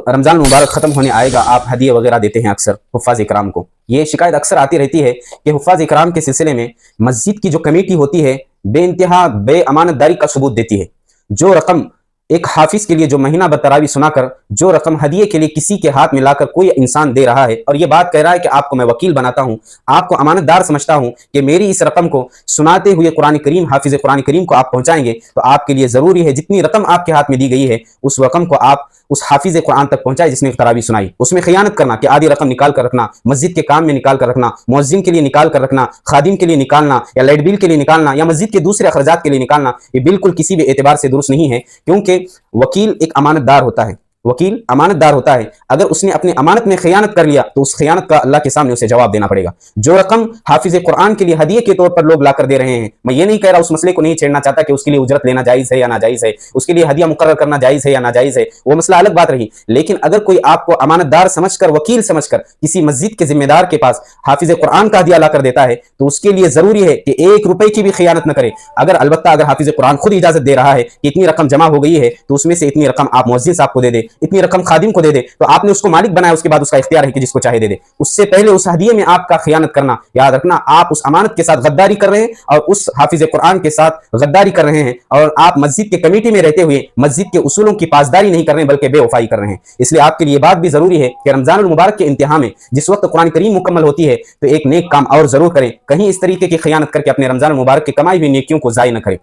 रमज़ान मुबारक ख़त्म होने आएगा, आप हदिये वगैरह देते हैं अक्सर हुफ़ाज़ इकराम को। ये शिकायत अक्सर आती रहती है कि हुफ़ाज़ इकराम के सिलसिले में मस्जिद की जो कमेटी होती है बेइंतहा बेअमानतदारी का सबूत देती है। जो रकम एक हाफिज़ के लिए जो महीना ब तरावी सुनाकर जो रकम हदिये के लिए किसी के हाथ में लाकर कोई इंसान दे रहा है और ये बात कह रहा है कि आपको मैं वकील बनाता हूँ, आपको अमानतदार समझता हूँ कि मेरी इस रकम को सुनाते हुए कुरान करीम, हाफिज़ कुरान करीम को आप पहुँचाएंगे, तो आपके लिए ज़रूरी है जितनी रकम आपके हाथ में दी गई है उस रकम को आप उस हाफिज़ कुरान तक पहुँचाए जिसने तरावी सुनाई। उसमें खयानत करना कि आधी रकम निकाल कर रखना, मस्जिद के काम में निकाल कर रखना, मुअज्जिन के लिए निकाल कर रखना, खादिम के लिए निकालना या लाइट बिल के लिए निकालना या मस्जिद के दूसरे अखराजात के लिए निकालना, ये बिल्कुल किसी भी एतबार से दुरुस्त नहीं है। क्योंकि वकील एक अमानतदार होता है, वकील अमानतदार होता है। अगर उसने अपने अमानत में खयानत कर लिया तो उस खयानत का अल्लाह के सामने उसे जवाब देना पड़ेगा। जो रकम हाफिज़ कुरान के लिए हदिये के तौर पर लोग लाकर दे रहे हैं, मैं ये नहीं कह रहा, उस मसले को नहीं छेड़ना चाहता कि उसके लिए उजरत लेना जायज़ है या नाजायज़ है, उसके लिए हदिया मुकर्रर करना जायज़ है या नाजायज़ है, वो मसला अलग बात रही। लेकिन अगर कोई आपको अमानतदार समझकर, वकील समझकर किसी मस्जिद के जिम्मेदार के पास हाफिज़ कुरान का हदिया लाकर देता है तो उसके लिए ज़रूरी है कि 1 रुपए की भी खयानत न करे। अलबत्ता अगर हाफिज़ कुरान खुद इजाज़त दे रहा है कि इतनी रकम जमा हो गई है तो उसमें से इतनी रकम आप मुअज्जिन साहब को दे दे, इतनी रकम खादिम को दे दे, तो आपने उसको मालिक बनाया, उसके बाद उसका इख्तियार है कि जिसको चाहे दे दे। उससे पहले उस हदिये में आपका खयानत करना, याद रखना, आप उस अमानत के साथ गद्दारी कर रहे हैं और उस हाफिज़ कुरान के साथ गद्दारी कर रहे हैं और आप मस्जिद के कमेटी में रहते हुए मस्जिद के उसूलों की पासदारी नहीं कर रहे हैं बल्कि बेवफाई कर रहे हैं। इसलिए आपके लिए बात भी जरूरी है कि रमजानुल मुबारक के इंतहा में जिस वक्त कुरान करीम मुकम्मल होती है तो एक नेक काम और जरूर करें, कहीं इस तरीके की खयानत करके अपने रमजानुल मुबारक की कमाई हुई नेकियों को ज़ाय न करें।